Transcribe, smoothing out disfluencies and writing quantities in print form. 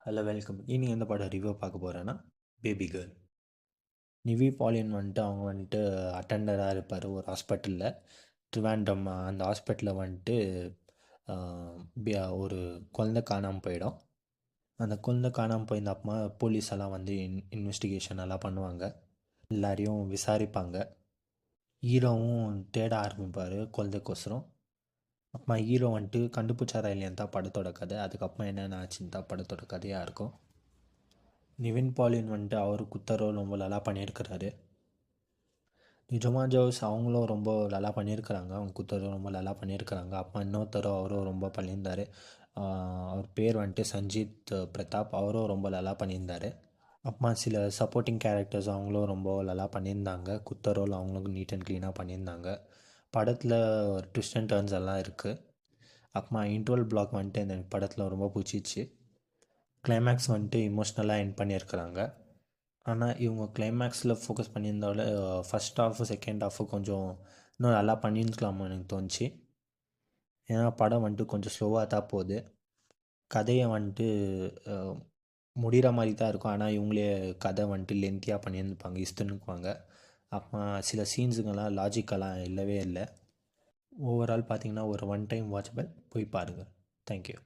Hello welcome. இன்னைக்கு எந்த படம் ரிவ்யூ பார்க்க போகிறேன்னா பேபி கேர்ள். நிவி பாலியன் வந்துட்டு அவங்க வந்துட்டு அட்டெண்டராக இருப்பார் ஒரு ஹாஸ்பிட்டலில். ட்ரிவாண்டம் அந்த ஹாஸ்பிட்டலில் வந்துட்டு ஒரு குழந்தை காணாமல் போயிடும். அந்த குழந்தை காணாமல் போயிருந்த அப்புறமா போலீஸ் எல்லாம் வந்து இன்வெஸ்டிகேஷன் எல்லாம் பண்ணுவாங்க, எல்லாரையும் விசாரிப்பாங்க. ஹீரோவும் தேட ஆரம்பிப்பார் குழந்தைக்கோசரம். அப்புறமா ஹீரோ வந்துட்டு கண்டுபிடிச்சாரா இல்லையான்னு தான் படத்தோட கதை. அதுக்கப்புறம் என்னென்ன ஆச்சுன்னு தான் படத்தோட கதையாக இருக்கும். நிவின் பாலியன் வந்துட்டு அவர் குத்தரோ ரொம்ப நல்லா பண்ணியிருக்கிறாரு. நிஜமா ஜோஸ் அவங்களும் ரொம்ப நல்லா பண்ணியிருக்கிறாங்க, அவங்க குத்தரோ ரொம்ப நல்லா பண்ணியிருக்கிறாங்க. அப்போ இன்னொருத்தரோ அவரும் ரொம்ப பண்ணியிருந்தார். அவர் பேர் வந்துட்டு சஞ்சீத் பிரதாப், அவரும் ரொம்ப நல்லா பண்ணியிருந்தார். அப்புறமா சில சப்போர்ட்டிங் கேரக்டர்ஸ் அவங்களும் ரொம்ப நல்லா பண்ணியிருந்தாங்க. குத்தரோல் அவங்களும் நீட் அண்ட் க்ளீனாக பண்ணியிருந்தாங்க. படத்தில் ஒரு ட்விஸ்ட் அண்ட் டர்ன்ஸ் எல்லாம் இருக்குது. அப்புறமா இன்டர்வல் பிளாக் வந்துட்டு இந்த படத்தில் ரொம்ப பிடிச்சிச்சு. கிளைமேக்ஸ் வந்துட்டு இமோஷ்னலாக எண்ட் பண்ணியிருக்கிறாங்க. ஆனால் இவங்க கிளைமேக்ஸில் ஃபோக்கஸ் பண்ணியிருந்தால ஃபஸ்ட் ஹாஃபு செகண்ட் ஹாஃபு கொஞ்சம் இன்னும் நல்லா பண்ணியிருக்கலாமா எனக்கு தோணுச்சு. ஏன்னா படம் வந்துட்டு கொஞ்சம் ஸ்லோவாக தான் போகுது. கதையை வந்துட்டு முடிகிற மாதிரி தான் இருக்கும், ஆனால் இவங்களே கதை வந்துட்டு லென்த்தியாக பண்ணியிருப்பாங்க, இஸ்துன்னுக்குவாங்க. அப்புறமா சில சீன்ஸுங்கெல்லாம் லாஜிக்கெல்லாம் இல்லவே இல்லை. ஓவரால் பார்த்தீங்கன்னா ஒரு ஒன் டைம் வாட்சபிள், போய் பாருங்கள். தேங்க்யூ.